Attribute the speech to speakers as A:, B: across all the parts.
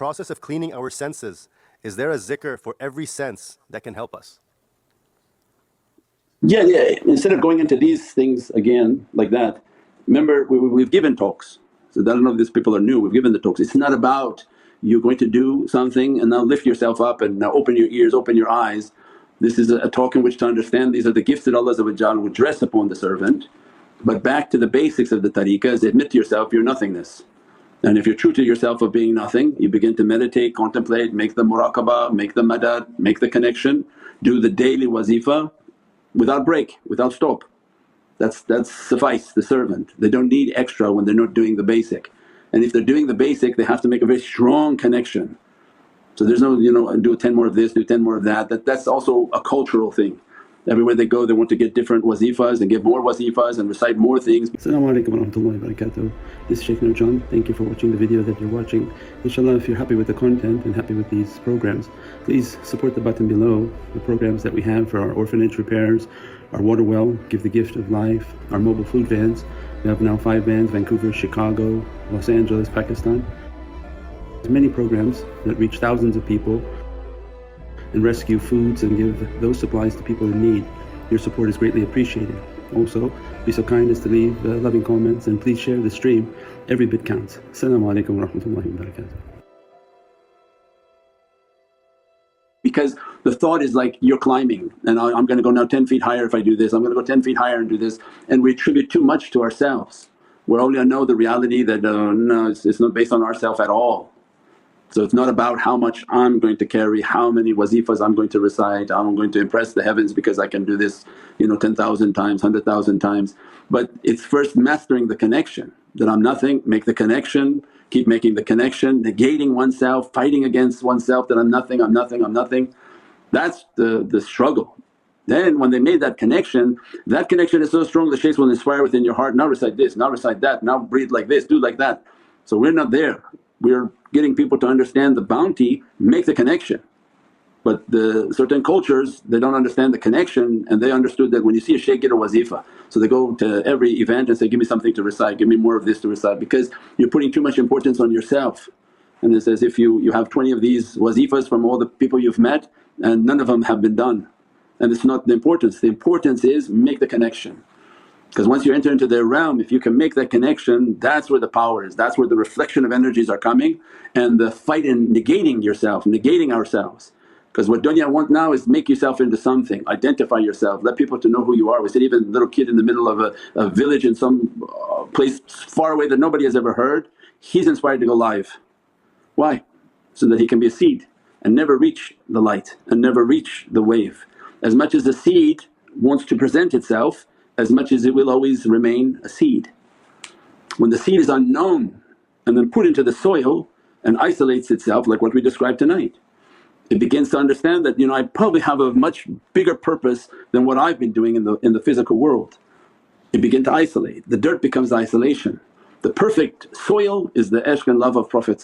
A: process of cleaning our senses, is there a zikr for every sense that can help us?
B: Yeah, instead of going into these things again like that, remember we've given talks. So I don't know if these people are new, we've given the talks. It's not about you're going to do something and now lift yourself up and now open your ears, open your eyes. This is a talk in which to understand these are the gifts that Allah would dress upon the servant. But back to the basics of the tariqah is admit to yourself your nothingness. And if you're true to yourself of being nothing, you begin to meditate, contemplate, make the muraqabah, make the madad, make the connection, do the daily wazifa without break, without stop. That's suffice the servant. They don't need extra when they're not doing the basic. And if they're doing the basic they have to make a very strong connection. So there's no do 10 more of this, do 10 more of that. That's also a cultural thing. Everywhere they go they want to get different wazifas and get more wazifas and recite more things.
C: As-salamu alaykum wa rahmatullahi wa barakatuh. This is Shaykh Nurjan. Thank you for watching the video that you're watching. Inshallah, if you're happy with the content and happy with these programs, please support the button below, the programs that we have for our orphanage repairs, our water well, Give the Gift of Life, our mobile food vans. We have now 5 vans: Vancouver, Chicago, Los Angeles, Pakistan. There's many programs that reach thousands of people and rescue foods and give those supplies to people in need. Your support is greatly appreciated. Also be so kind as to leave loving comments and please share the stream. Every bit counts. As-salamu alaykum wa rahmatullahi wa barakatuh.
B: Because the thought is like you're climbing and I'm going to go now 10 feet higher if I do this, I'm going to go 10 feet higher and do this, and we attribute too much to ourselves. We're only know the reality that no, it's not based on ourself at all. So it's not about how much I'm going to carry, how many wazifas I'm going to recite, I'm going to impress the heavens because I can do this 10,000 times, 100,000 times. But it's first mastering the connection that I'm nothing, make the connection, keep making the connection, negating oneself, fighting against oneself that I'm nothing, I'm nothing, I'm nothing. That's the struggle. Then when they made that connection is so strong the shaykhs will inspire within your heart, now recite this, now recite that, now breathe like this, do like that. So we're not there, we're getting people to understand the bounty, make the connection. But the certain cultures they don't understand the connection, and they understood that when you see a shaykh get a wazifa, so they go to every event and say, give me something to recite, give me more of this to recite, because you're putting too much importance on yourself. And it says if you have 20 of these wazifas from all the people you've met and none of them have been done, and it's not the importance is make the connection. Because once you enter into their realm, if you can make that connection, that's where the power is, that's where the reflection of energies are coming, and the fight in negating yourself, negating ourselves. Because what dunya want now is make yourself into something, identify yourself, let people to know who you are. We said even a little kid in the middle of a village in some place far away that nobody has ever heard, he's inspired to go live. Why? So that he can be a seed and never reach the light and never reach the wave. As much as the seed wants to present itself, as much as it will always remain a seed. When the seed is unknown and then put into the soil and isolates itself like what we described tonight, it begins to understand that I probably have a much bigger purpose than what I've been doing in the physical world. It begin to isolate, the dirt becomes isolation. The perfect soil is the ishq and love of Prophet,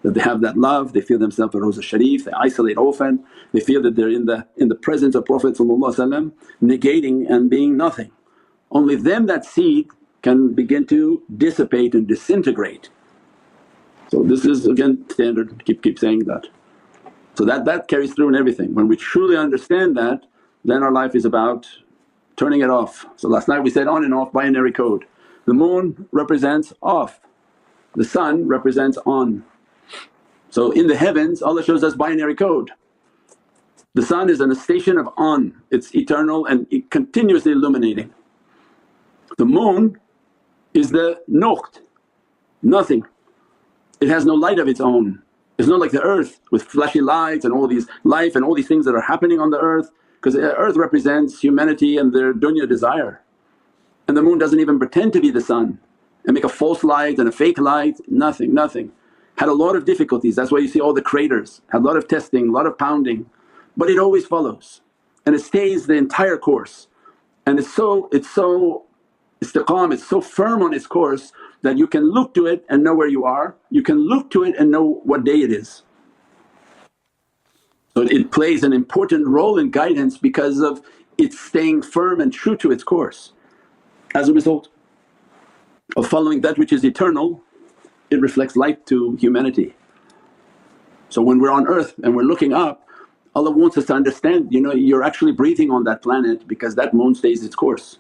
B: that they have that love, they feel themselves a Rawza Sharif, they isolate often, they feel that they're in the presence of Prophet negating and being nothing. Only then that seed can begin to dissipate and disintegrate. So this is again standard, keep saying that. So that carries through in everything. When we truly understand that, then our life is about turning it off. So last night we said on and off binary code. The moon represents off, the sun represents on. So in the heavens Allah shows us binary code. The sun is in a station of on, it's eternal and continuously illuminating. The moon is the noqt, nothing, it has no light of its own. It's not like the earth with flashy lights and all these life and all these things that are happening on the earth, because the earth represents humanity and their dunya desire. And the moon doesn't even pretend to be the sun and make a false light and a fake light, nothing. Had a lot of difficulties, that's why you see all the craters, had a lot of testing, a lot of pounding, but it always follows and it stays the entire course. And it's so istiqam, it's so firm on its course that you can look to it and know where you are, you can look to it and know what day it is. So it plays an important role in guidance because of its staying firm and true to its course. As a result of following that which is eternal, it reflects light to humanity. So when we're on earth and we're looking up, Allah wants us to understand, you're actually breathing on that planet because that moon stays its course.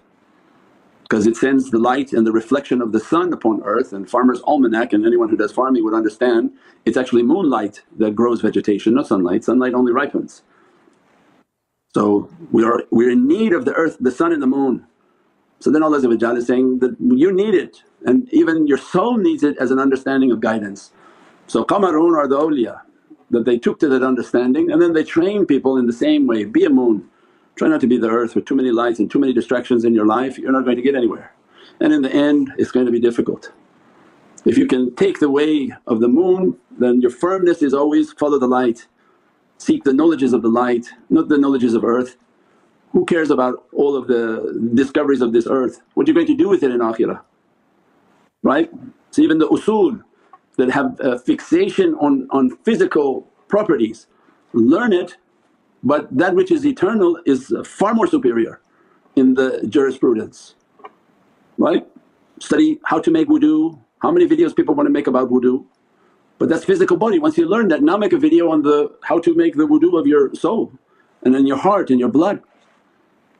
B: Because it sends the light and the reflection of the sun upon earth, and Farmer's Almanac, and anyone who does farming would understand, it's actually moonlight that grows vegetation, not sunlight. Sunlight only ripens. So we're in need of the earth, the sun and the moon. So then Allah is saying that you need it, and even your soul needs it as an understanding of guidance. So qamarun are the awliya, that they took to that understanding and then they train people in the same way. Be a moon, try not to be the earth with too many lights and too many distractions in your life, you're not going to get anywhere. And in the end it's going to be difficult. If you can take the way of the moon, then your firmness is always follow the light, seek the knowledges of the light, not the knowledges of earth. Who cares about all of the discoveries of this earth? What are you going to do with it in akhirah? Right? So even the usul that have a fixation on physical properties, learn it, but that which is eternal is far more superior in the jurisprudence. Right? Study how to make wudu, how many videos people want to make about wudu, but that's physical body. Once you learn that, now make a video on the how to make the wudu of your soul and in your heart and your blood,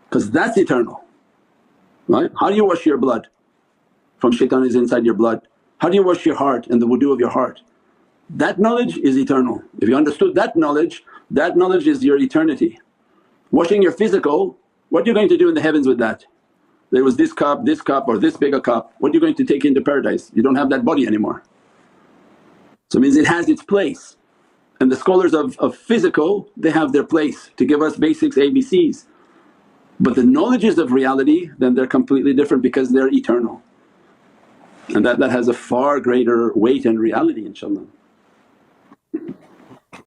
B: because that's eternal. Right? How do you wash your blood from shaitan is inside your blood? How do you wash your heart and the wudu of your heart? That knowledge is eternal. If you understood that knowledge is your eternity. Washing your physical, what are you going to do in the heavens with that? There was this cup or this big a cup, what are you going to take into paradise? You don't have that body anymore. So it means it has its place, and the scholars of physical, they have their place to give us basics ABCs. But the knowledges of reality, then they're completely different because they're eternal, and that has a far greater weight and reality inshaAllah.